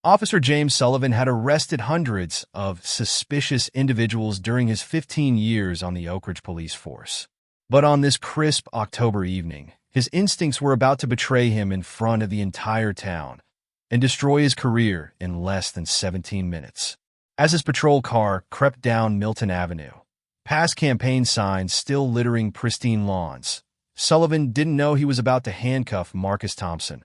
Officer James Sullivan had arrested hundreds of suspicious individuals during his 15 years on the Oak Ridge police force. But on this crisp October evening, his instincts were about to betray him in front of the entire town and destroy his career in less than 17 minutes. As his patrol car crept down Milton Avenue, past campaign signs still littering pristine lawns, Sullivan didn't know he was about to handcuff Marcus Thompson,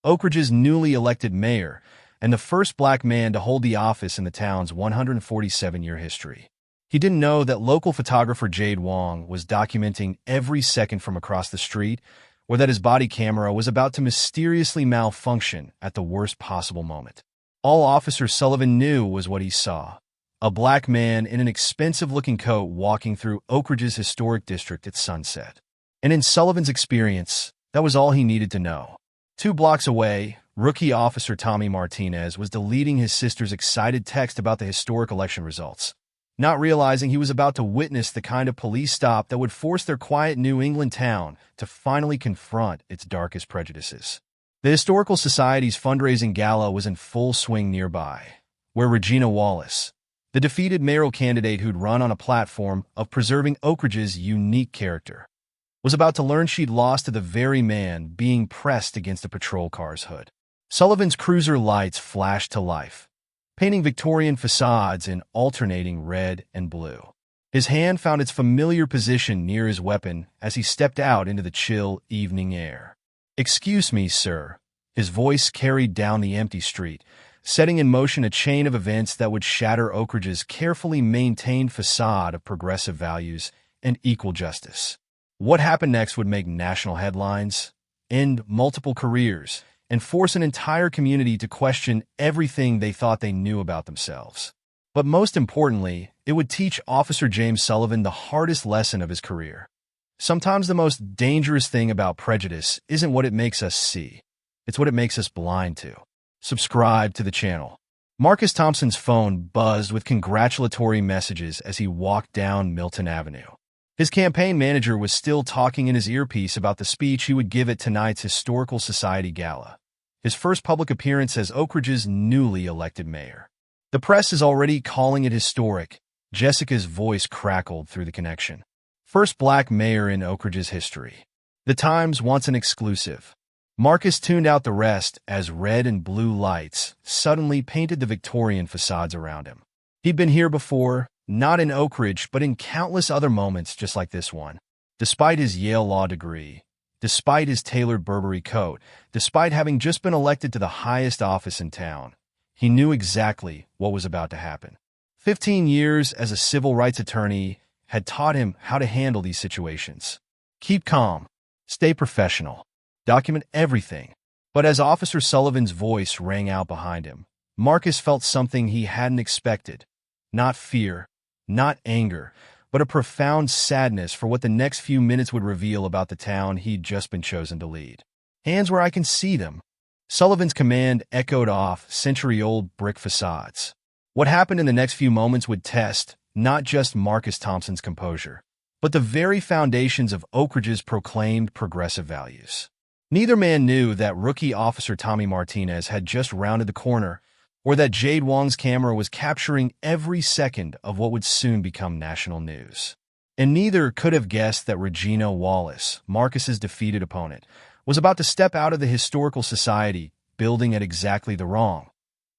Oak Ridge's newly elected mayor, and the first black man to hold the office in the town's 147-year history. He didn't know that local photographer Jade Wong was documenting every second from across the street, or that his body camera was about to mysteriously malfunction at the worst possible moment. All Officer Sullivan knew was what he saw: a black man in an expensive-looking coat walking through Oak Ridge's historic district at sunset. And in Sullivan's experience, that was all he needed to know. 2 blocks away, rookie Officer Tommy Martinez was deleting his sister's excited text about the historic election results, not realizing he was about to witness the kind of police stop that would force their quiet New England town to finally confront its darkest prejudices. The Historical Society's fundraising gala was in full swing nearby, where Regina Wallace, the defeated mayoral candidate who'd run on a platform of preserving Oak Ridge's unique character, was about to learn she'd lost to the very man being pressed against a patrol car's hood. Sullivan's cruiser lights flashed to life, painting Victorian facades in alternating red and blue. His hand found its familiar position near his weapon as he stepped out into the chill evening air. "Excuse me, sir." His voice carried down the empty street, setting in motion a chain of events that would shatter Oak Ridge's carefully maintained facade of progressive values and equal justice. What happened next would make national headlines, end multiple careers, and force an entire community to question everything they thought they knew about themselves. But most importantly, it would teach Officer James Sullivan the hardest lesson of his career. Sometimes the most dangerous thing about prejudice isn't what it makes us see, it's what it makes us blind to. Subscribe to the channel. Marcus Thompson's phone buzzed with congratulatory messages as he walked down Milton Avenue. His campaign manager was still talking in his earpiece about the speech he would give at tonight's Historical Society Gala, his first public appearance as Oak Ridge's newly elected mayor. "The press is already calling it historic," Jessica's voice crackled through the connection. "First black mayor in Oak Ridge's history. The Times wants an exclusive." Marcus tuned out the rest as red and blue lights suddenly painted the Victorian facades around him. He'd been here before, not in Oak Ridge, but in countless other moments just like this one. Despite his Yale law degree, despite his tailored Burberry coat, despite having just been elected to the highest office in town, he knew exactly what was about to happen. 15 years as a civil rights attorney had taught him how to handle these situations. Keep calm, stay professional, document everything. But as Officer Sullivan's voice rang out behind him, Marcus felt something he hadn't expected. Not fear, not anger, but a profound sadness for what the next few minutes would reveal about the town he'd just been chosen to lead. "Hands where I can see them." Sullivan's command echoed off century-old brick facades. What happened in the next few moments would test not just Marcus Thompson's composure, but the very foundations of Oak Ridge's proclaimed progressive values. Neither man knew that rookie Officer Tommy Martinez had just rounded the corner, or that Jade Wong's camera was capturing every second of what would soon become national news. And neither could have guessed that Regina Wallace, Marcus's defeated opponent, was about to step out of the Historical Society building at exactly the wrong,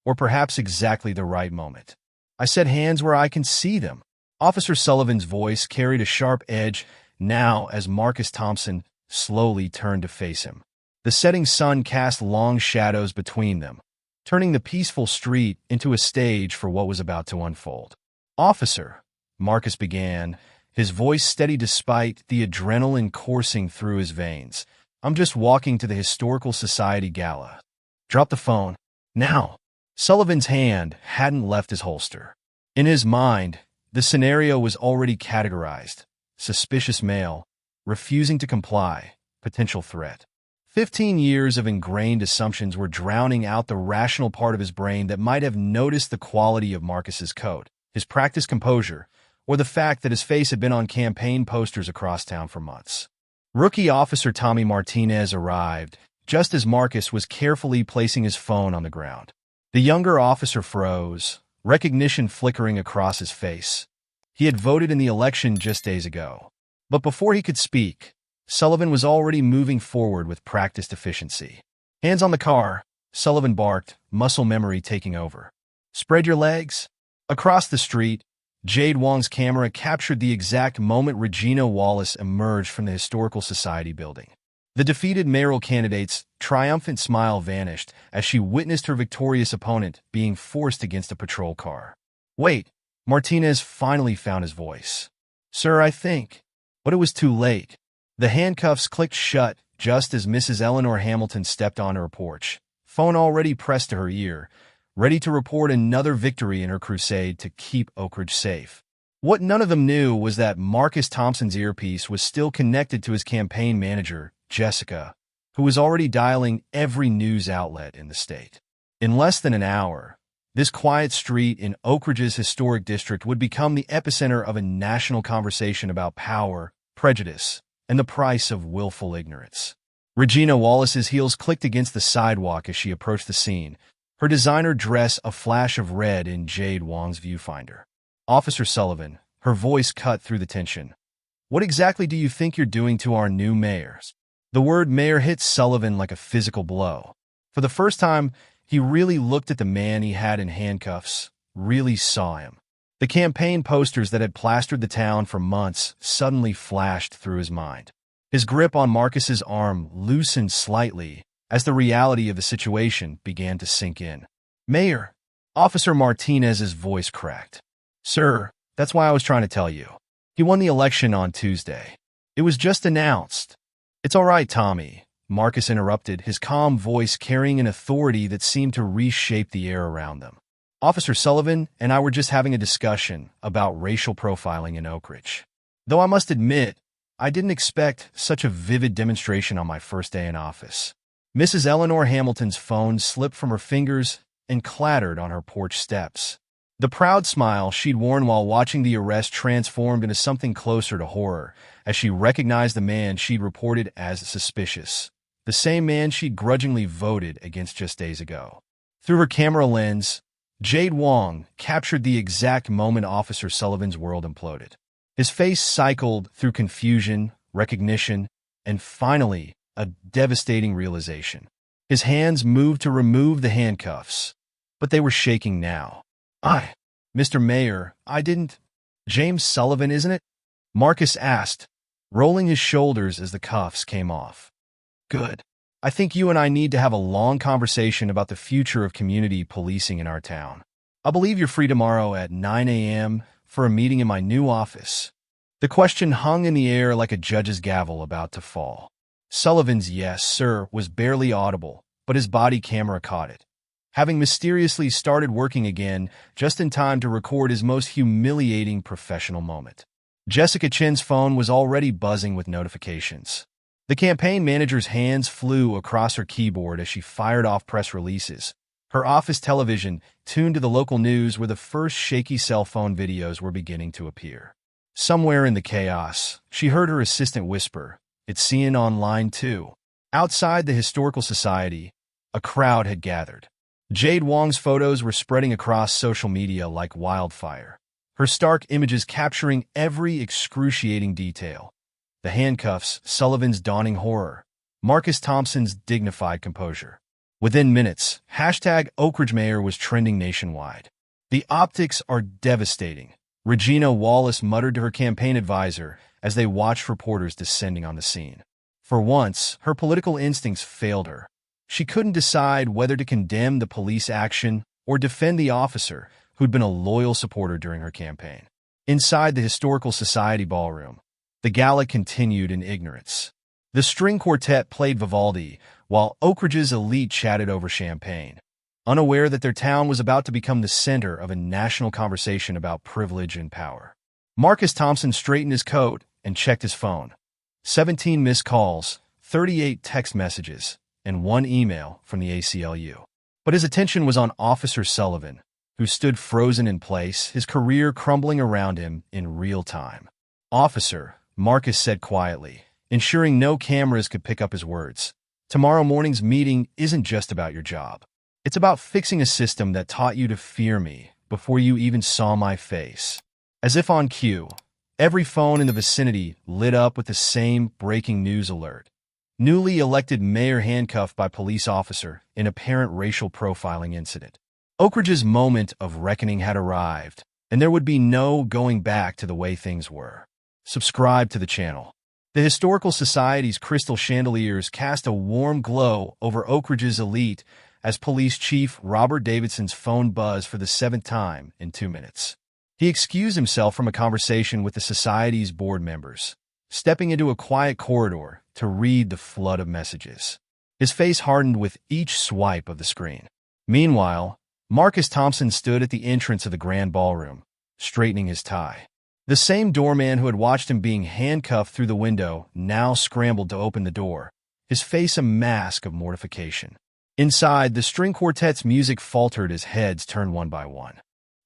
or perhaps exactly the right moment. "I said hands where I can see them." Officer Sullivan's voice carried a sharp edge now as Marcus Thompson slowly turned to face him. The setting sun cast long shadows between them, turning the peaceful street into a stage for what was about to unfold. "Officer," Marcus began, his voice steady despite the adrenaline coursing through his veins, "I'm just walking to the Historical Society Gala." "Drop the phone. Now." Sullivan's hand hadn't left his holster. In his mind, the scenario was already categorized: suspicious male, refusing to comply, potential threat. 15 years of ingrained assumptions were drowning out the rational part of his brain that might have noticed the quality of Marcus's coat, his practiced composure, or the fact that his face had been on campaign posters across town for months. Rookie Officer Tommy Martinez arrived just as Marcus was carefully placing his phone on the ground. The younger officer froze, recognition flickering across his face. He had voted in the election just days ago. But before he could speak, Sullivan was already moving forward with practiced efficiency. Hands on the car, Sullivan barked, muscle memory taking over. Spread your legs. Across the street, Jade Wong's camera captured the exact moment Regina Wallace emerged from the Historical Society building. The defeated mayoral candidate's triumphant smile vanished as she witnessed her victorious opponent being forced against a patrol car. Wait, Martinez finally found his voice. Sir, I think. But it was too late. The handcuffs clicked shut just as Mrs. Eleanor Hamilton stepped onto her porch, phone already pressed to her ear, ready to report another victory in her crusade to keep Oak Ridge safe. What none of them knew was that Marcus Thompson's earpiece was still connected to his campaign manager, Jessica, who was already dialing every news outlet in the state. In less than an hour, this quiet street in Oak Ridge's historic district would become the epicenter of a national conversation about power, prejudice, and the price of willful ignorance. Regina Wallace's heels clicked against the sidewalk as she approached the scene, her designer dress a flash of red in Jade Wong's viewfinder. Officer Sullivan, her voice cut through the tension. What exactly do you think you're doing to our new mayor? The word mayor hit Sullivan like a physical blow. For the first time, he really looked at the man he had in handcuffs, really saw him. The campaign posters that had plastered the town for months suddenly flashed through his mind. His grip on Marcus's arm loosened slightly as the reality of the situation began to sink in. Mayor, Officer Martinez's voice cracked. Sir, that's why I was trying to tell you. He won the election on Tuesday. It was just announced. It's all right, Tommy, Marcus interrupted, his calm voice carrying an authority that seemed to reshape the air around them. Officer Sullivan and I were just having a discussion about racial profiling in Oak Ridge. Though I must admit, I didn't expect such a vivid demonstration on my first day in office. Mrs. Eleanor Hamilton's phone slipped from her fingers and clattered on her porch steps. The proud smile she'd worn while watching the arrest transformed into something closer to horror as she recognized the man she'd reported as suspicious, the same man she'd grudgingly voted against just days ago. Through her camera lens, Jade Wong captured the exact moment Officer Sullivan's world imploded. His face cycled through confusion, recognition, and finally, a devastating realization. His hands moved to remove the handcuffs, but they were shaking now. Mr. Mayor, I didn't... James Sullivan, isn't it? Marcus asked, rolling his shoulders as the cuffs came off. Good. I think you and I need to have a long conversation about the future of community policing in our town. I believe you're free tomorrow at 9 a.m. for a meeting in my new office. The question hung in the air like a judge's gavel about to fall. Sullivan's yes, sir, was barely audible, but his body camera caught it. Having mysteriously started working again just in time to record his most humiliating professional moment. Jessica Chin's phone was already buzzing with notifications. The campaign manager's hands flew across her keyboard as she fired off press releases. Her office television tuned to the local news where the first shaky cell phone videos were beginning to appear. Somewhere in the chaos, she heard her assistant whisper, "It's seen on line 2. Outside the Historical Society, a crowd had gathered. Jade Wong's photos were spreading across social media like wildfire, her stark images capturing every excruciating detail. The handcuffs, Sullivan's dawning horror, Marcus Thompson's dignified composure. Within minutes, #OakRidgeMayor was trending nationwide. The optics are devastating, Regina Wallace muttered to her campaign advisor as they watched reporters descending on the scene. For once, her political instincts failed her. She couldn't decide whether to condemn the police action or defend the officer who'd been a loyal supporter during her campaign. Inside the Historical Society ballroom, the gala continued in ignorance. The string quartet played Vivaldi, while Oak Ridge's elite chatted over champagne, unaware that their town was about to become the center of a national conversation about privilege and power. Marcus Thompson straightened his coat and checked his phone. 17 missed calls, 38 text messages, and 1 email from the ACLU. But his attention was on Officer Sullivan, who stood frozen in place, his career crumbling around him in real time. Officer, Marcus said quietly, ensuring no cameras could pick up his words. Tomorrow morning's meeting isn't just about your job. It's about fixing a system that taught you to fear me before you even saw my face. As if on cue, every phone in the vicinity lit up with the same breaking news alert. Newly elected mayor handcuffed by police officer in apparent racial profiling incident. Oak Ridge's moment of reckoning had arrived, and there would be no going back to the way things were. Subscribe to the channel. The Historical Society's crystal chandeliers cast a warm glow over Oak Ridge's elite as Police Chief Robert Davidson's phone buzzed for the 7th time in 2 minutes. He excused himself from a conversation with the Society's board members, stepping into a quiet corridor to read the flood of messages. His face hardened with each swipe of the screen. Meanwhile, Marcus Thompson stood at the entrance of the grand ballroom, straightening his tie. The same doorman who had watched him being handcuffed through the window now scrambled to open the door, his face a mask of mortification. Inside, the string quartet's music faltered as heads turned one by one.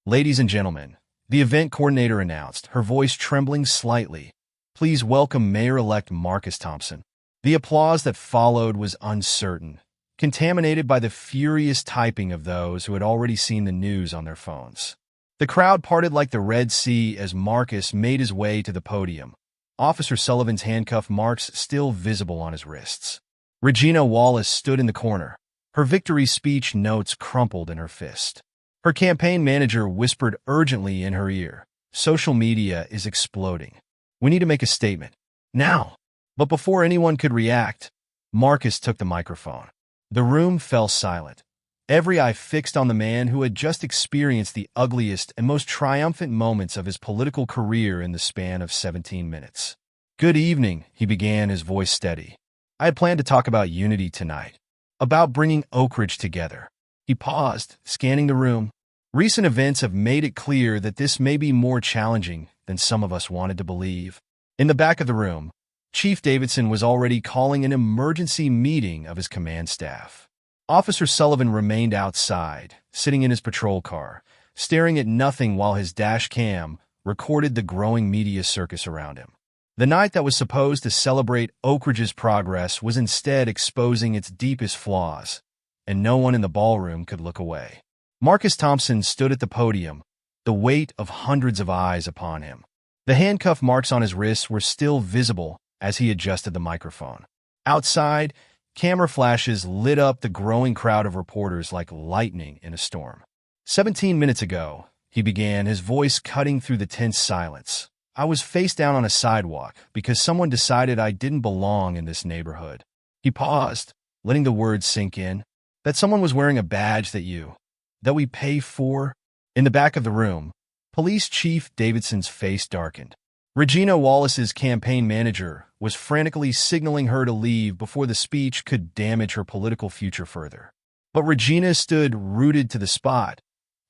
"Ladies and gentlemen," the event coordinator announced, her voice trembling slightly, "please welcome Mayor-elect Marcus Thompson." The applause that followed was uncertain, contaminated by the furious typing of those who had already seen the news on their phones. The crowd parted like the Red Sea as Marcus made his way to the podium, Officer Sullivan's handcuff marks still visible on his wrists. Regina Wallace stood in the corner, her victory speech notes crumpled in her fist. Her campaign manager whispered urgently in her ear, "Social media is exploding. We need to make a statement. Now." But before anyone could react, Marcus took the microphone. The room fell silent, every eye fixed on the man who had just experienced the ugliest and most triumphant moments of his political career in the span of 17 minutes. "Good evening," he began, his voice steady. "I had planned to talk about unity tonight, about bringing Oak Ridge together." He paused, scanning the room. Recent events have made it clear that this may be more challenging than some of us wanted to believe. In the back of the room, Chief Davidson was already calling an emergency meeting of his command staff. Officer Sullivan remained outside, sitting in his patrol car, staring at nothing while his dash cam recorded the growing media circus around him. The night that was supposed to celebrate Oak Ridge's progress was instead exposing its deepest flaws, and no one in the ballroom could look away. Marcus Thompson stood at the podium, the weight of hundreds of eyes upon him. The handcuff marks on his wrists were still visible as he adjusted the microphone. Outside, camera flashes lit up the growing crowd of reporters like lightning in a storm. 17 minutes ago, he began, his voice cutting through the tense silence. "I was face down on a sidewalk because someone decided I didn't belong in this neighborhood." He paused, letting the words sink in. "That someone was wearing a badge that we pay for?" In the back of the room, Police Chief Davidson's face darkened. Regina Wallace's campaign manager was frantically signaling her to leave before the speech could damage her political future further. But Regina stood rooted to the spot,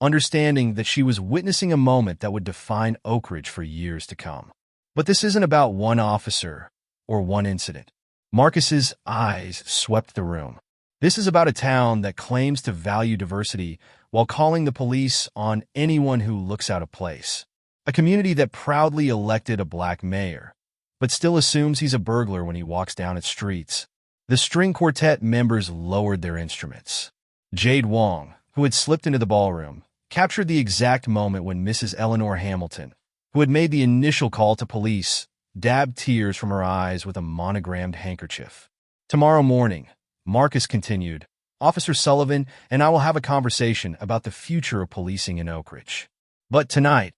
understanding that she was witnessing a moment that would define Oak Ridge for years to come. But this isn't about one officer or one incident. Marcus's eyes swept the room. This is about a town that claims to value diversity while calling the police on anyone who looks out of place. A community that proudly elected a black mayor, but still assumes he's a burglar when he walks down its streets. The string quartet members lowered their instruments. Jade Wong, who had slipped into the ballroom, captured the exact moment when Mrs. Eleanor Hamilton, who had made the initial call to police, dabbed tears from her eyes with a monogrammed handkerchief. "Tomorrow morning," Marcus continued, "Officer Sullivan and I will have a conversation about the future of policing in Oak Ridge. But tonight,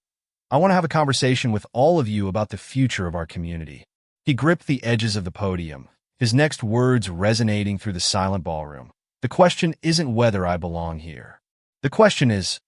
I want to have a conversation with all of you about the future of our community." He gripped the edges of the podium, his next words resonating through the silent ballroom. "The question isn't whether I belong here. The question is,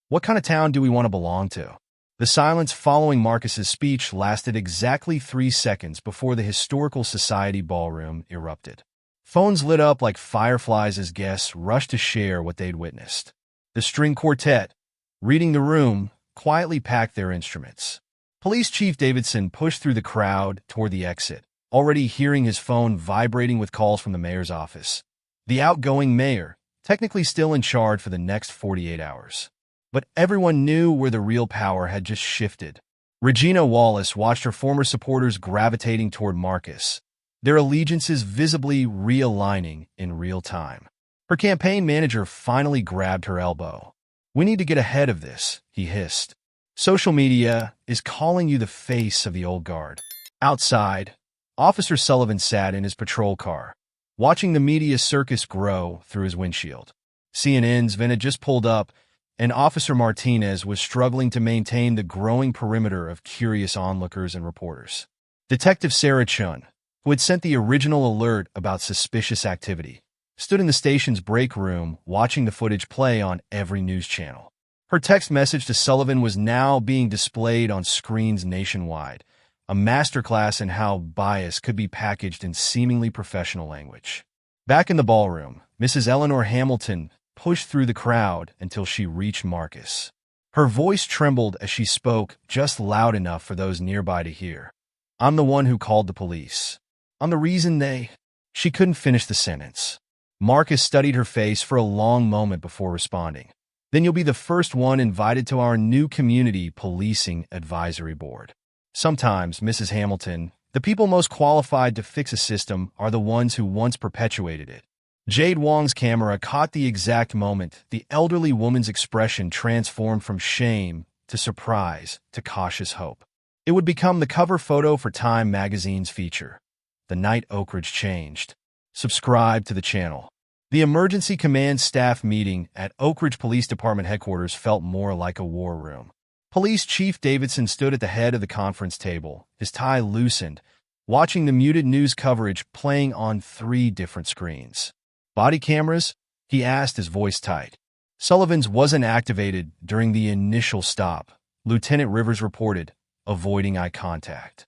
what kind of town do we want to belong to?" The silence following Marcus's speech lasted exactly 3 seconds before the Historical Society ballroom erupted. Phones lit up like fireflies as guests rushed to share what they'd witnessed. The string quartet, reading the room, quietly packed their instruments. Police Chief Davidson pushed through the crowd toward the exit, already hearing his phone vibrating with calls from the mayor's office. The outgoing mayor, technically still in charge for the next 48 hours. But everyone knew where the real power had just shifted. Regina Wallace watched her former supporters gravitating toward Marcus, their allegiances visibly realigning in real time. Her campaign manager finally grabbed her elbow. "We need to get ahead of this," he hissed. "Social media is calling you the face of the old guard." Outside, Officer Sullivan sat in his patrol car, watching the media circus grow through his windshield. CNN's Vin had just pulled up, and Officer Martinez was struggling to maintain the growing perimeter of curious onlookers and reporters. Detective Sarah Chun, who had sent the original alert about suspicious activity, stood in the station's break room watching the footage play on every news channel. Her text message to Sullivan was now being displayed on screens nationwide, a masterclass in how bias could be packaged in seemingly professional language. Back in the ballroom, Mrs. Eleanor Hamilton pushed through the crowd until she reached Marcus. Her voice trembled as she spoke, just loud enough for those nearby to hear. "I'm the one who called the police. I'm the reason they—" She couldn't finish the sentence. Marcus studied her face for a long moment before responding. "Then you'll be the first one invited to our new Community Policing Advisory Board. Sometimes, Mrs. Hamilton, the people most qualified to fix a system are the ones who once perpetuated it." Jade Wong's camera caught the exact moment the elderly woman's expression transformed from shame to surprise to cautious hope. It would become the cover photo for Time magazine's feature, "The Night Oakridge Changed." Subscribe to the channel. The emergency command staff meeting at Oakridge Police Department headquarters felt more like a war room. Police Chief Davidson stood at the head of the conference table, his tie loosened, watching the muted news coverage playing on 3 different screens. "Body cameras?" he asked, his voice tight. Sullivan's wasn't activated during the initial stop, Lieutenant Rivers reported, avoiding eye contact.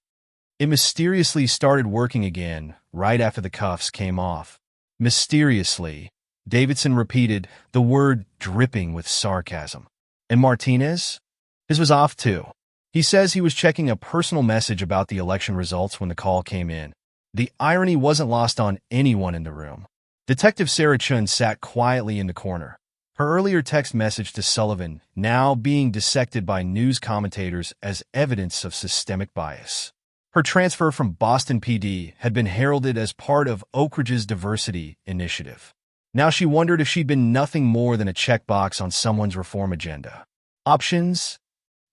It mysteriously started working again right after the cuffs came off. Mysteriously, Davidson repeated, the word dripping with sarcasm. "And Martinez? His was off too. He says he was checking a personal message about the election results when the call came in." The irony wasn't lost on anyone in the room. Detective Sarah Chun sat quietly in the corner, her earlier text message to Sullivan now being dissected by news commentators as evidence of systemic bias. Her transfer from Boston PD had been heralded as part of Oakridge's diversity initiative. Now she wondered if she'd been nothing more than a checkbox on someone's reform agenda. Options?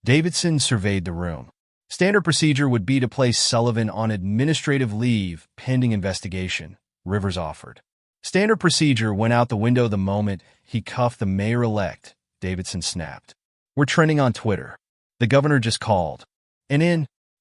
Davidson surveyed the room. Standard procedure would be to place Sullivan on administrative leave pending investigation, Rivers offered. Standard procedure went out the window the moment he cuffed the mayor-elect, Davidson snapped. "We're trending on Twitter. The governor just called."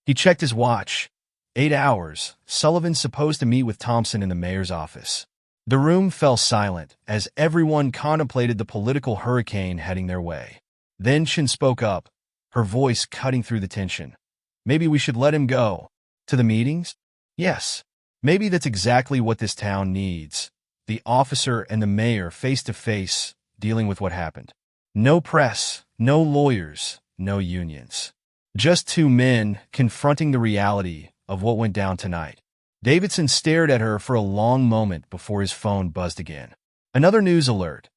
He checked his watch. 8 hours. Sullivan's supposed to meet with Thompson in the mayor's office. The room fell silent as everyone contemplated the political hurricane heading their way. Then Chin spoke up, her voice cutting through the tension. "Maybe we should let him go." "To the meetings?" "Yes. Maybe that's exactly what this town needs. The officer and the mayor face-to-face, dealing with what happened. No press, no lawyers, no unions. Just 2 men confronting the reality of what went down tonight." Davidson stared at her for a long moment before his phone buzzed again. Another news alert.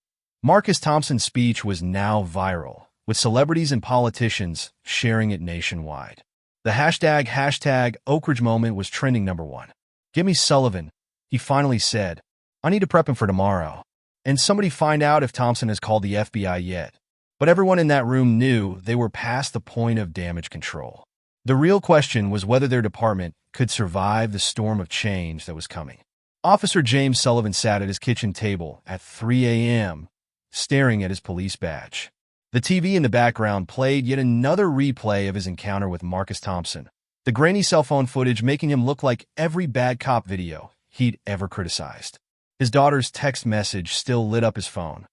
Marcus Thompson's speech was now viral, with celebrities and politicians sharing it nationwide. The hashtag Oakridge moment was trending #1. "Give me Sullivan," he finally said. "I need to prep him for tomorrow. And somebody find out if Thompson has called the FBI yet." But everyone in that room knew they were past the point of damage control. The real question was whether their department could survive the storm of change that was coming. Officer James Sullivan sat at his kitchen table at 3 a.m., staring at his police badge. The TV in the background played yet another replay of his encounter with Marcus Thompson, the grainy cell phone footage making him look like every bad cop video he'd ever criticized. His daughter's text message still lit up his phone.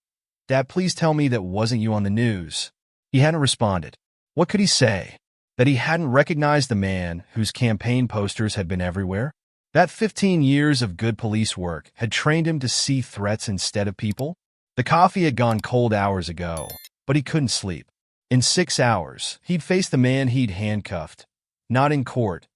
"Dad, please tell me that wasn't you on the news." He hadn't responded. What could he say? That he hadn't recognized the man whose campaign posters had been everywhere? That 15 years of good police work had trained him to see threats instead of people? The coffee had gone cold hours ago, but he couldn't sleep. In 6 hours, he'd face the man he'd handcuffed. Not in court,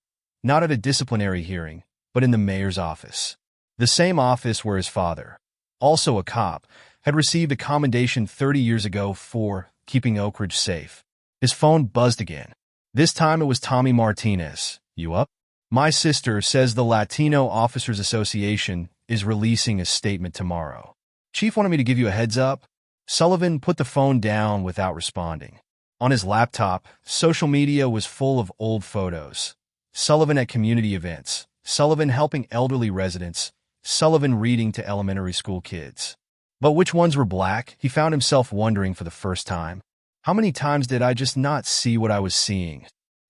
not at a disciplinary hearing, but in the mayor's office. The same office where his father, also a cop, had received a commendation 30 years ago for keeping Oakridge safe. His phone buzzed again. This time it was Tommy Martinez. "You up? My sister says the Latino Officers Association is releasing a statement tomorrow. Chief wanted me to give you a heads up. Sullivan put the phone down without responding. On his laptop, social media was full of old photos. Sullivan at community events, Sullivan helping elderly residents, Sullivan reading to elementary school kids. But which ones were black? He found himself wondering for the first time. How many times did I just not see what I was seeing?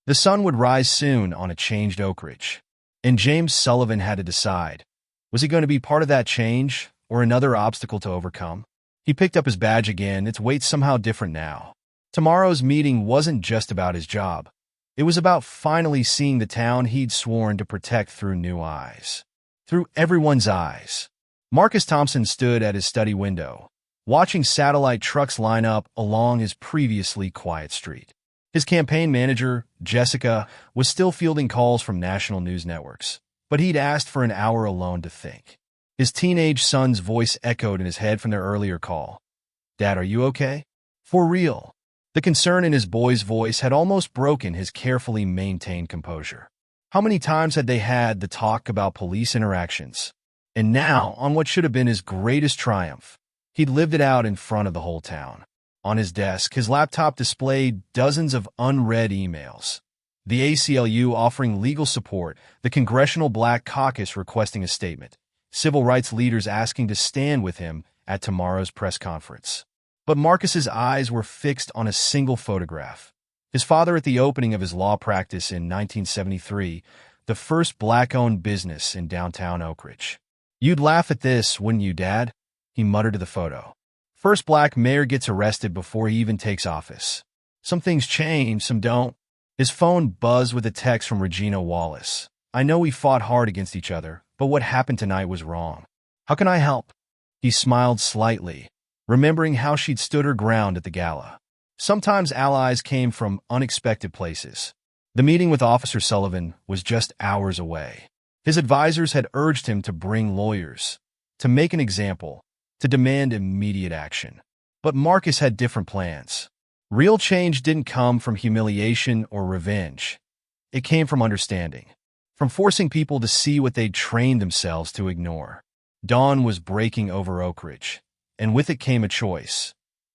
The sun would rise soon on a changed Oak Ridge. And James Sullivan had to decide. Was he going to be part of that change, or another obstacle to overcome? He picked up his badge again, its weight somehow different now. Tomorrow's meeting wasn't just about his job. It was about finally seeing the town he'd sworn to protect through new eyes. Through everyone's eyes. Marcus Thompson stood at his study window, watching satellite trucks line up along his previously quiet street. His campaign manager, Jessica, was still fielding calls from national news networks, but he'd asked for an hour alone to think. His teenage son's voice echoed in his head from their earlier call. "Dad, are you okay?" For real. The concern in his boy's voice had almost broken his carefully maintained composure. How many times had they had the talk about police interactions? And now, on what should have been his greatest triumph, he'd lived it out in front of the whole town. On his desk, his laptop displayed dozens of unread emails. The ACLU offering legal support, the Congressional Black Caucus requesting a statement, civil rights leaders asking to stand with him at tomorrow's press conference. But Marcus's eyes were fixed on a single photograph. His father at the opening of his law practice in 1973, the first black-owned business in downtown Oak Ridge. "You'd laugh at this, wouldn't you, Dad?" he muttered to the photo. First black mayor gets arrested before he even takes office. Some things change, some don't. His phone buzzed with a text from Regina Wallace. "I know we fought hard against each other, but what happened tonight was wrong. How can I help?" He smiled slightly, remembering how she'd stood her ground at the gala. Sometimes allies came from unexpected places. The meeting with Officer Sullivan was just hours away. His advisors had urged him to bring lawyers, to make an example, to demand immediate action. But Marcus had different plans. Real change didn't come from humiliation or revenge. It came from understanding, from forcing people to see what they'd trained themselves to ignore. Dawn was breaking over Oak Ridge, and with it came a choice.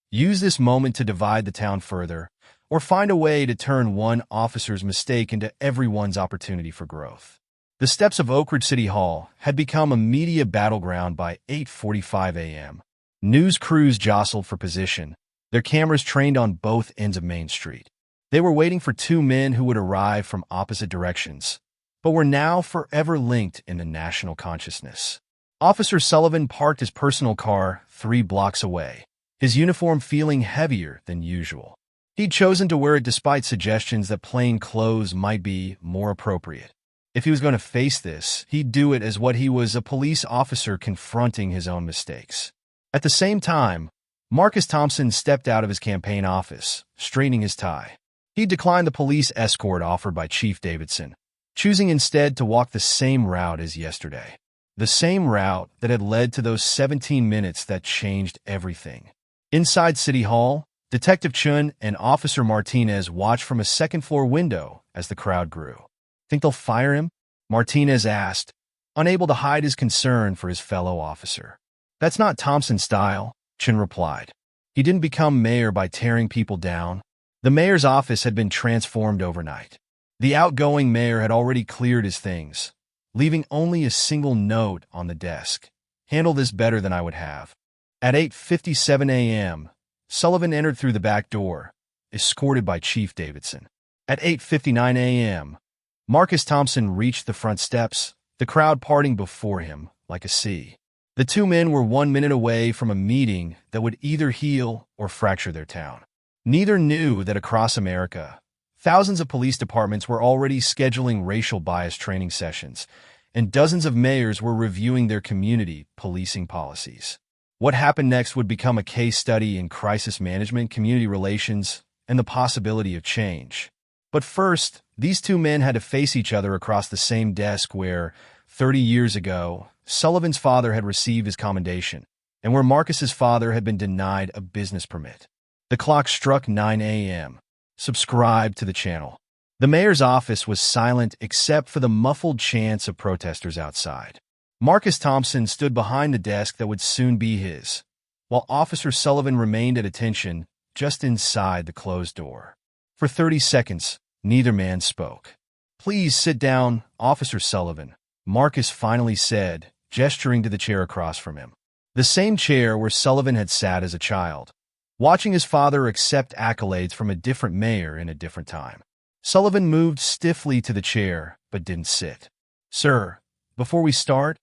Use this moment to divide the town further, or find a way to turn one officer's mistake into everyone's opportunity for growth. The steps of Oak Ridge City Hall had become a media battleground by 8:45 a.m. News crews jostled for position, their cameras trained on both ends of Main Street. They were waiting for two men who would arrive from opposite directions, but were now forever linked in the national consciousness. Officer Sullivan parked his personal car 3 blocks away, his uniform feeling heavier than usual. He'd chosen to wear it despite suggestions that plain clothes might be more appropriate. If he was going to face this, he'd do it as what he was, a police officer confronting his own mistakes. At the same time, Marcus Thompson stepped out of his campaign office, straightening his tie. He declined the police escort offered by Chief Davidson, choosing instead to walk the same route as yesterday. The same route that had led to those 17 minutes that changed everything. Inside City Hall, Detective Chun and Officer Martinez watched from a second-floor window as the crowd grew. "Think they'll fire him?" Martinez asked, unable to hide his concern for his fellow officer. "That's not Thompson's style," Chun replied. "He didn't become mayor by tearing people down. The mayor's office had been transformed overnight. The outgoing mayor had already cleared his things, leaving only a single note on the desk. Handle this better than I would have." At 8:57 a.m., Sullivan entered through the back door, escorted by Chief Davidson. At 8:59 a.m., Marcus Thompson reached the front steps, the crowd parting before him like a sea. The two men were 1 minute away from a meeting that would either heal or fracture their town. Neither knew that across America, thousands of police departments were already scheduling racial bias training sessions, and dozens of mayors were reviewing their community policing policies. What happened next would become a case study in crisis management, community relations, and the possibility of change. But first, these two men had to face each other across the same desk where, 30 years ago, Sullivan's father had received his commendation, and where Marcus's father had been denied a business permit. The clock struck 9 a.m. Subscribe to the channel. The mayor's office was silent except for the muffled chants of protesters outside. Marcus Thompson stood behind the desk that would soon be his, while Officer Sullivan remained at attention just inside the closed door. For 30 seconds, neither man spoke. "Please sit down, Officer Sullivan," Marcus finally said, gesturing to the chair across from him. The same chair where Sullivan had sat as a child, watching his father accept accolades from a different mayor in a different time. Sullivan moved stiffly to the chair, but didn't sit. "Sir, before we start,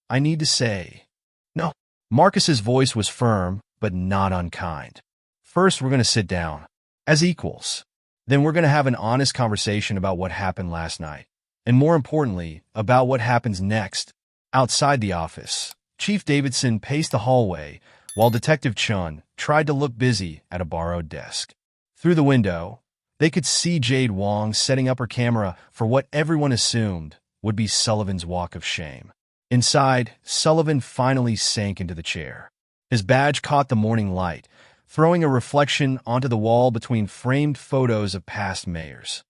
I need to say..." "No." Marcus's voice was firm, but not unkind. "First, we're going to sit down, as equals. Then we're going to have an honest conversation about what happened last night, and more importantly, about what happens next." Outside the office, Chief Davidson paced the hallway, while Detective Chun tried to look busy at a borrowed desk. Through the window, they could see Jade Wong setting up her camera for what everyone assumed would be Sullivan's walk of shame. Inside, Sullivan finally sank into the chair. His badge caught the morning light, throwing a reflection onto the wall between framed photos of past mayors.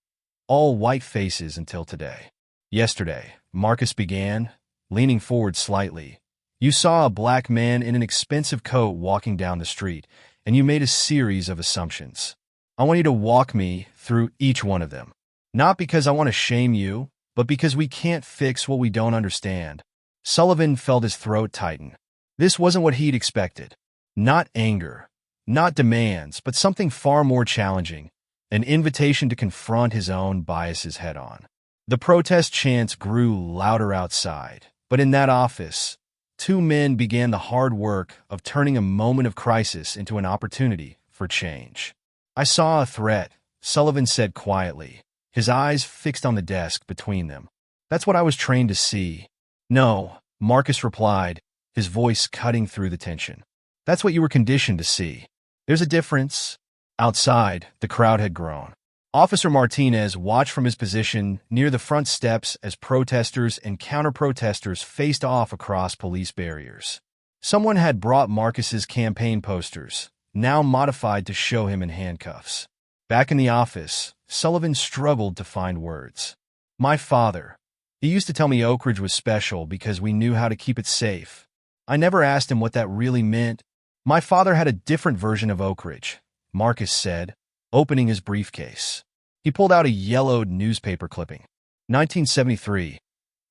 All white faces until today. "Yesterday," Marcus began, leaning forward slightly, "you saw a black man in an expensive coat walking down the street, and you made a series of assumptions. I want you to walk me through each one of them. Not because I want to shame you, but because we can't fix what we don't understand." Sullivan felt his throat tighten. This wasn't what he'd expected. Not anger, not demands, but something far more challenging, an invitation to confront his own biases head-on. The protest chants grew louder outside, but in that office, two men began the hard work of turning a moment of crisis into an opportunity for change. "I saw a threat," Sullivan said quietly, his eyes fixed on the desk between them. "That's what I was trained to see." "No," Marcus replied, his voice cutting through the tension. "That's what you were conditioned to see. There's a difference." Outside, the crowd had grown. Officer Martinez watched from his position near the front steps as protesters and counter-protesters faced off across police barriers. Someone had brought Marcus's campaign posters, now modified to show him in handcuffs. Back in the office, Sullivan struggled to find words. "My father. He used to tell me Oak Ridge was special because we knew how to keep it safe. I never asked him what that really meant. My father had a different version of Oak Ridge," Marcus said, opening his briefcase. He pulled out a yellowed newspaper clipping. 1973.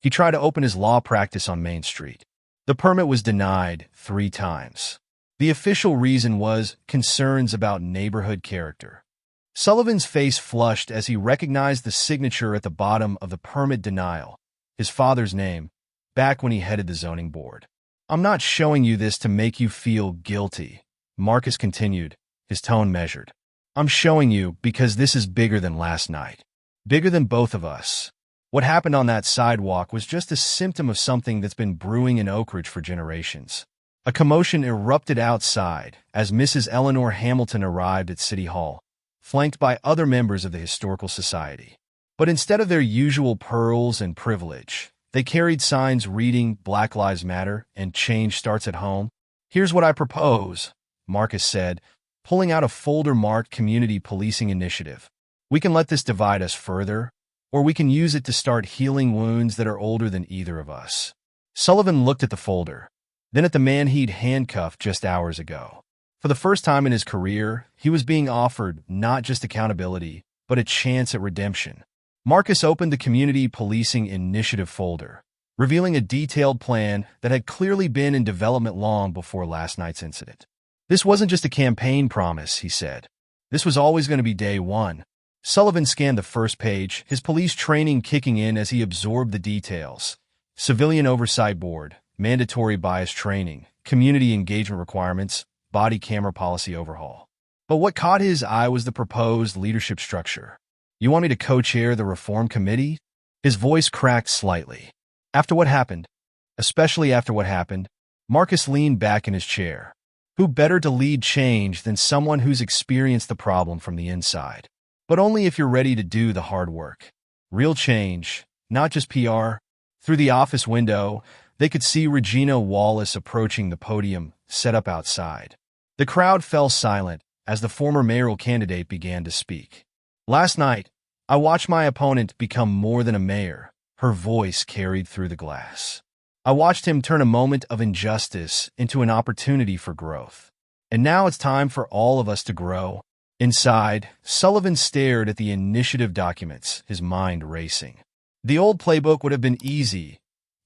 He tried to open his law practice on Main Street. The permit was denied 3 times. The official reason was concerns about neighborhood character. Sullivan's face flushed as he recognized the signature at the bottom of the permit denial, his father's name, back when he headed the zoning board. "I'm not showing you this to make you feel guilty," Marcus continued, his tone measured. "I'm showing you because this is bigger than last night. Bigger than both of us. What happened on that sidewalk was just a symptom of something that's been brewing in Oak Ridge for generations." A commotion erupted outside as Mrs. Eleanor Hamilton arrived at City Hall, flanked by other members of the Historical Society. But instead of their usual pearls and privilege, they carried signs reading "Black Lives Matter" and "Change Starts at Home." "Here's what I propose," Marcus said, pulling out a folder marked Community Policing Initiative. "We can let this divide us further, or we can use it to start healing wounds that are older than either of us." Sullivan looked at the folder, then at the man he'd handcuffed just hours ago. For the first time in his career, he was being offered not just accountability, but a chance at redemption. Marcus opened the Community Policing Initiative folder, revealing a detailed plan that had clearly been in development long before last night's incident. "This wasn't just a campaign promise," he said. "This was always going to be day one." Sullivan scanned the first page, his police training kicking in as he absorbed the details. Civilian Oversight Board, mandatory bias training, community engagement requirements, body camera policy overhaul. But what caught his eye was the proposed leadership structure. "You want me to co-chair the reform committee?" His voice cracked slightly. After what happened, especially after what happened, Marcus leaned back in his chair. Who better to lead change than someone who's experienced the problem from the inside? But only if you're ready to do the hard work. Real change, not just PR. Through the office window, they could see Regina Wallace approaching the podium set up outside. The crowd fell silent as the former mayoral candidate began to speak. "Last night, I watched my opponent become more than a mayor," her voice carried through the glass. I watched him turn a moment of injustice into an opportunity for growth. And now it's time for all of us to grow. Inside, Sullivan stared at the initiative documents, his mind racing. The old playbook would have been easy.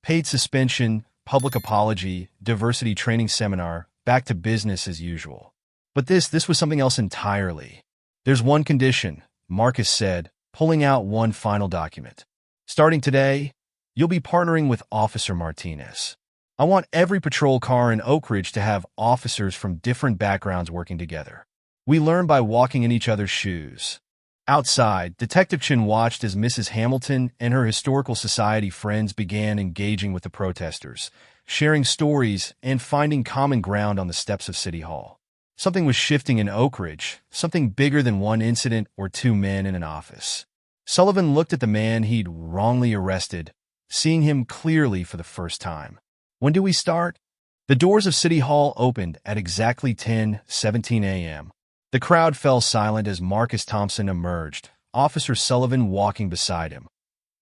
Paid suspension, public apology, diversity training seminar, back to business as usual. But this was something else entirely. There's one condition, Marcus said, pulling out one final document. Starting today, you'll be partnering with Officer Martinez. I want every patrol car in Oak Ridge to have officers from different backgrounds working together. We learn by walking in each other's shoes. Outside, Detective Chin watched as Mrs. Hamilton and her Historical Society friends began engaging with the protesters, sharing stories and finding common ground on the steps of City Hall. Something was shifting in Oak Ridge, something bigger than one incident or two men in an office. Sullivan looked at the man he'd wrongly arrested, seeing him clearly for the first time. When do we start? The doors of City Hall opened at exactly 10:17 a.m. The crowd fell silent as Marcus Thompson emerged, Officer Sullivan walking beside him.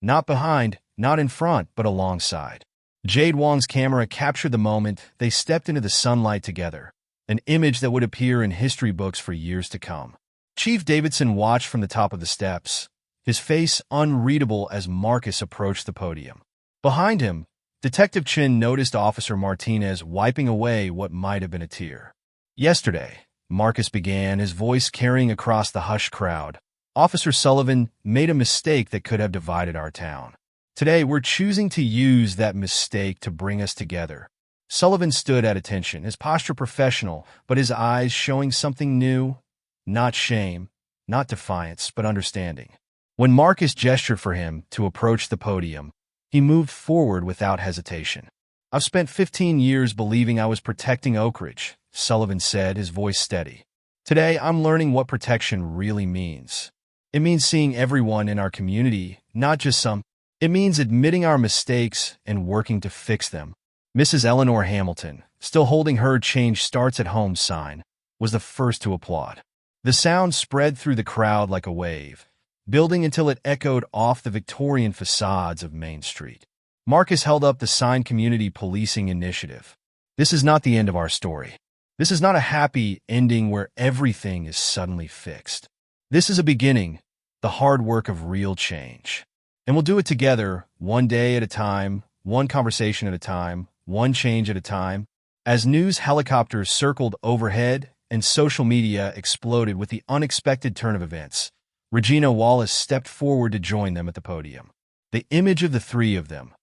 Not behind, not in front, but alongside. Jade Wong's camera captured the moment they stepped into the sunlight together, an image that would appear in history books for years to come. Chief Davidson watched from the top of the steps, his face unreadable as Marcus approached the podium. Behind him, Detective Chin noticed Officer Martinez wiping away what might have been a tear. Yesterday, Marcus began, his voice carrying across the hushed crowd. Officer Sullivan made a mistake that could have divided our town. Today, we're choosing to use that mistake to bring us together. Sullivan stood at attention, his posture professional, but his eyes showing something new. Not shame, not defiance, but understanding. When Marcus gestured for him to approach the podium, he moved forward without hesitation. I've spent 15 years believing I was protecting Oak Ridge, Sullivan said, his voice steady. Today, I'm learning what protection really means. It means seeing everyone in our community, not just some. It means admitting our mistakes and working to fix them. Mrs. Eleanor Hamilton, still holding her "Change Starts at Home" sign, was the first to applaud. The sound spread through the crowd like a wave, building until it echoed off the Victorian facades of Main Street. Marcus held up the sign Community Policing Initiative. This is not the end of our story. This is not a happy ending where everything is suddenly fixed. This is a beginning, the hard work of real change. And we'll do it together, one day at a time, one conversation at a time, one change at a time. As news helicopters circled overhead and social media exploded with the unexpected turn of events, Regina Wallace stepped forward to join them at the podium. The image of the three of them,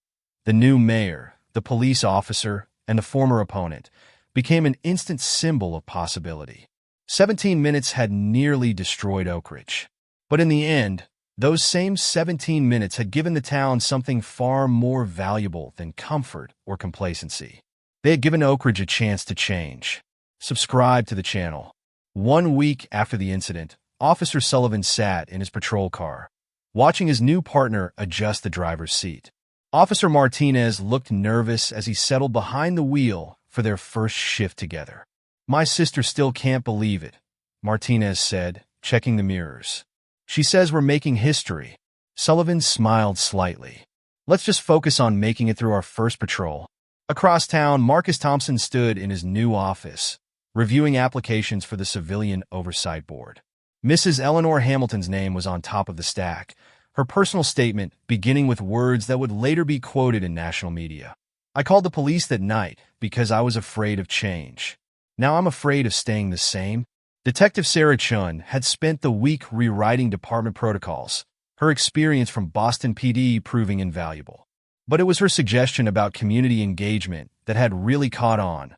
the new mayor, the police officer, and the former opponent, became an instant symbol of possibility. 17 minutes had nearly destroyed Oak Ridge. But in the end, those same 17 minutes had given the town something far more valuable than comfort or complacency. They had given Oak Ridge a chance to change. Subscribe to the channel. 1 week after the incident, Officer Sullivan sat in his patrol car, watching his new partner adjust the driver's seat. Officer Martinez looked nervous as he settled behind the wheel for their first shift together. My sister still can't believe it, Martinez said, checking the mirrors. She says we're making history. Sullivan smiled slightly. Let's just focus on making it through our first patrol. Across town, Marcus Thompson stood in his new office, reviewing applications for the Civilian Oversight Board. Mrs. Eleanor Hamilton's name was on top of the stack, her personal statement beginning with words that would later be quoted in national media. I called the police that night because I was afraid of change. Now I'm afraid of staying the same. Detective Sarah Chun had spent the week rewriting department protocols, her experience from Boston PD proving invaluable. But it was her suggestion about community engagement that had really caught on.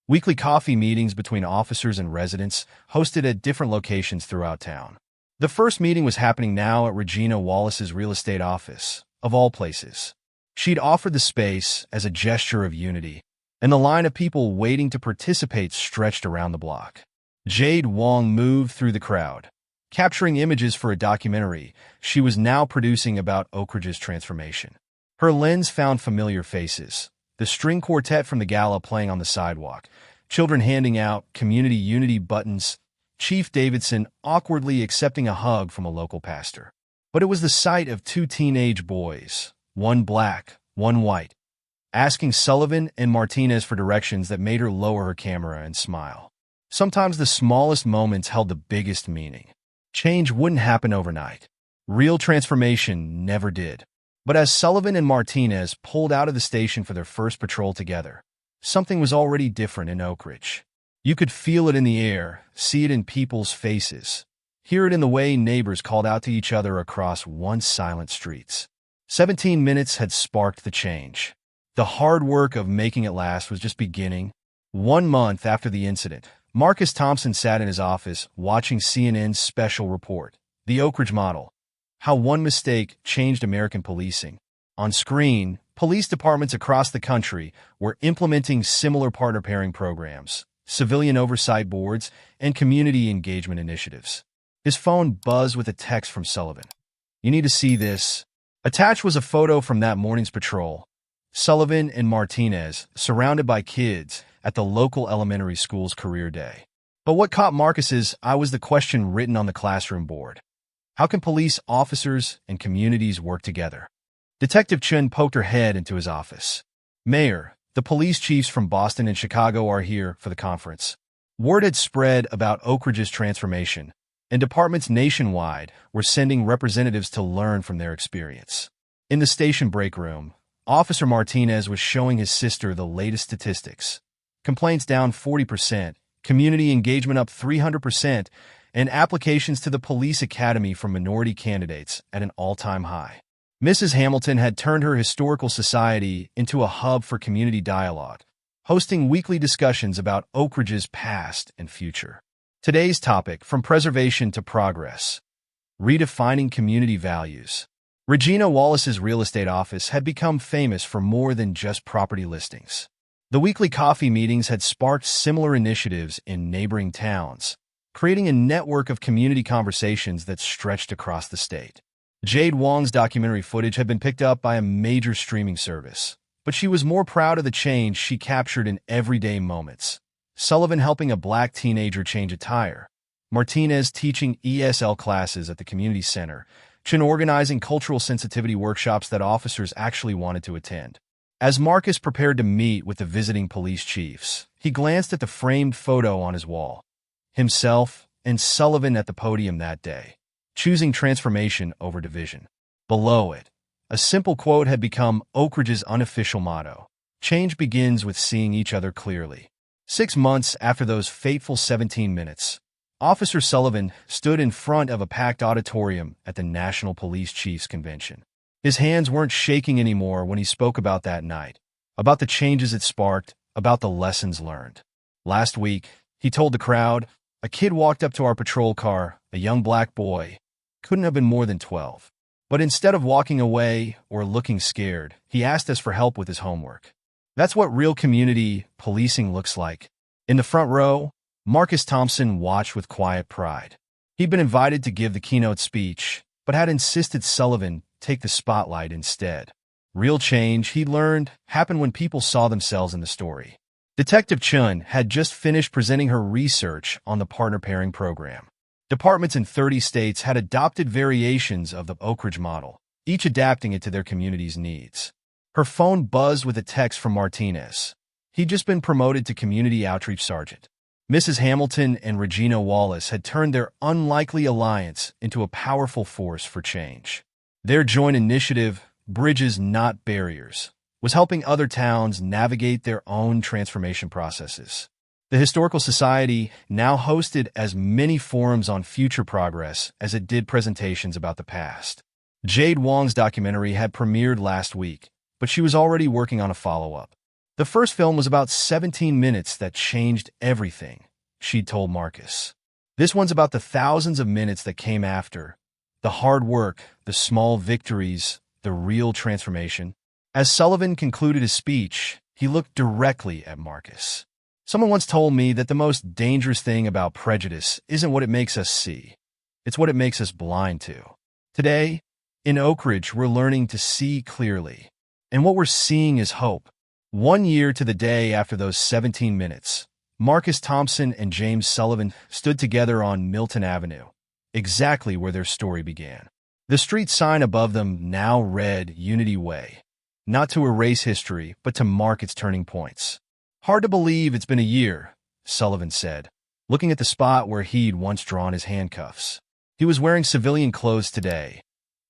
Weekly coffee meetings between officers and residents, hosted at different locations throughout town. The first meeting was happening now at Regina Wallace's real estate office, of all places. She'd offered the space as a gesture of unity, and the line of people waiting to participate stretched around the block. Jade Wong moved through the crowd, capturing images for a documentary she was now producing about Oak Ridge's transformation. Her lens found familiar faces, the string quartet from the gala playing on the sidewalk, children handing out community unity buttons, Chief Davidson awkwardly accepting a hug from a local pastor. But it was the sight of two teenage boys, one black, one white, asking Sullivan and Martinez for directions that made her lower her camera and smile. Sometimes the smallest moments held the biggest meaning. Change wouldn't happen overnight. Real transformation never did. But as Sullivan and Martinez pulled out of the station for their first patrol together, something was already different in Oak Ridge. You could feel it in the air, see it in people's faces, hear it in the way neighbors called out to each other across once silent streets. 17 minutes had sparked the change. The hard work of making it last was just beginning. 1 month after the incident, Marcus Thompson sat in his office watching CNN's special report, The Oak Ridge Model: How One Mistake Changed American Policing. On screen, police departments across the country were implementing similar partner pairing programs, civilian oversight boards, and community engagement initiatives. His phone buzzed with a text from Sullivan. "You need to see this." Attached was a photo from that morning's patrol. Sullivan and Martinez, surrounded by kids, at the local elementary school's career day. But what caught Marcus's eye was the question written on the classroom board. How can police officers and communities work together? Detective Chun poked her head into his office. "Mayor, the police chiefs from Boston and Chicago are here for the conference." Word had spread about Oak Ridge's transformation, and departments nationwide were sending representatives to learn from their experience. In the station break room, Officer Martinez was showing his sister the latest statistics. Complaints down 40%, community engagement up 300%, and applications to the police academy from minority candidates at an all-time high. Mrs. Hamilton had turned her historical society into a hub for community dialogue, hosting weekly discussions about Oak Ridge's past and future. Today's topic: from preservation to progress. Redefining community values. Regina Wallace's real estate office had become famous for more than just property listings. The weekly coffee meetings had sparked similar initiatives in neighboring towns, creating a network of community conversations that stretched across the state. Jade Wong's documentary footage had been picked up by a major streaming service, but she was more proud of the change she captured in everyday moments. Sullivan helping a black teenager change a tire, Martinez teaching ESL classes at the community center, Chun organizing cultural sensitivity workshops that officers actually wanted to attend. As Marcus prepared to meet with the visiting police chiefs, he glanced at the framed photo on his wall. Himself and Sullivan at the podium that day, choosing transformation over division. Below it, a simple quote had become Oak Ridge's unofficial motto: "Change begins with seeing each other clearly." 6 months after those fateful 17 minutes, Officer Sullivan stood in front of a packed auditorium at the National Police Chiefs Convention. His hands weren't shaking anymore when he spoke about that night, about the changes it sparked, about the lessons learned. "Last week," he told the crowd, "a kid walked up to our patrol car, a young black boy. Couldn't have been more than 12. But instead of walking away or looking scared, he asked us for help with his homework." That's what real community policing looks like. In the front row, Marcus Thompson watched with quiet pride. He'd been invited to give the keynote speech, but had insisted Sullivan take the spotlight instead. Real change, he learned, happened when people saw themselves in the story. Detective Chun had just finished presenting her research on the partner pairing program. Departments in 30 states had adopted variations of the Oak Ridge model, each adapting it to their community's needs. Her phone buzzed with a text from Martinez. He'd just been promoted to community outreach sergeant. Mrs. Hamilton and Regina Wallace had turned their unlikely alliance into a powerful force for change. Their joint initiative, Bridges Not Barriers, was helping other towns navigate their own transformation processes. The Historical Society now hosted as many forums on future progress as it did presentations about the past. Jade Wong's documentary had premiered last week, but she was already working on a follow-up. The first film was about 17 minutes that changed everything, she'd told Marcus. This one's about the thousands of minutes that came after, the hard work, the small victories, the real transformation. As Sullivan concluded his speech, he looked directly at Marcus. "Someone once told me that the most dangerous thing about prejudice isn't what it makes us see. It's what it makes us blind to." Today, in Oak Ridge, we're learning to see clearly. And what we're seeing is hope. 1 year to the day after those 17 minutes, Marcus Thompson and James Sullivan stood together on Milton Avenue, exactly where their story began. The street sign above them now read Unity Way. not to erase history, but to mark its turning points. "Hard to believe it's been a year," Sullivan said, looking at the spot where he'd once drawn his handcuffs. He was wearing civilian clothes today.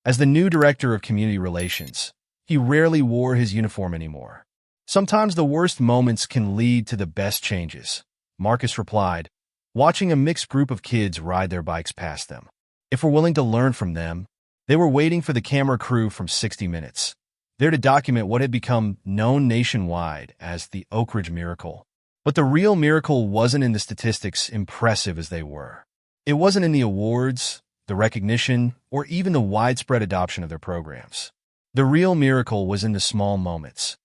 As the new director of community relations, he rarely wore his uniform anymore. "Sometimes the worst moments can lead to the best changes," Marcus replied, watching a mixed group of kids ride their bikes past them. If we're willing to learn from them, they were waiting for the camera crew from 60 Minutes, there to document what had become known nationwide as the Oak Ridge Miracle. But the real miracle wasn't in the statistics, impressive as they were. It wasn't in the awards, the recognition, or even the widespread adoption of their programs. The real miracle was in the small moments.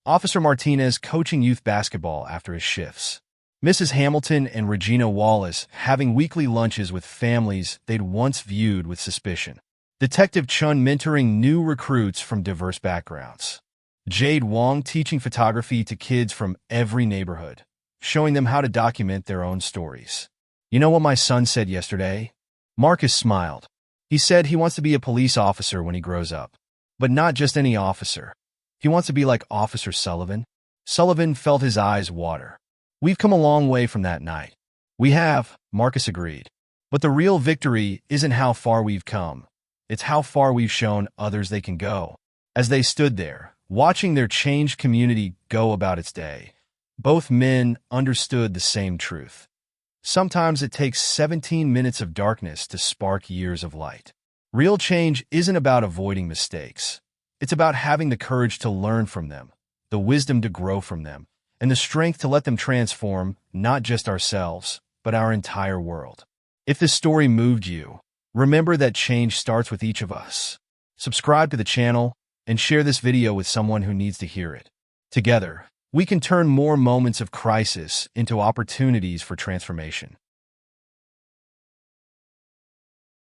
Officer Martinez coaching youth basketball after his shifts. Mrs. Hamilton and Regina Wallace having weekly lunches with families they'd once viewed with suspicion. Detective Chun mentoring new recruits from diverse backgrounds. Jade Wong teaching photography to kids from every neighborhood, showing them how to document their own stories. "You know what my son said yesterday?" Marcus smiled. "He said he wants to be a police officer when he grows up. But not just any officer. He wants to be like Officer Sullivan." Sullivan felt his eyes water. "We've come a long way from that night." "We have," Marcus agreed. "But the real victory isn't how far we've come. It's how far we've shown others they can go." As they stood there, watching their changed community go about its day, both men understood the same truth. Sometimes it takes 17 minutes of darkness to spark years of light. Real change isn't about avoiding mistakes. It's about having the courage to learn from them, the wisdom to grow from them, and the strength to let them transform not just ourselves, but our entire world. If this story moved you, remember that change starts with each of us. Subscribe to the channel and share this video with someone who needs to hear it. Together, we can turn more moments of crisis into opportunities for transformation.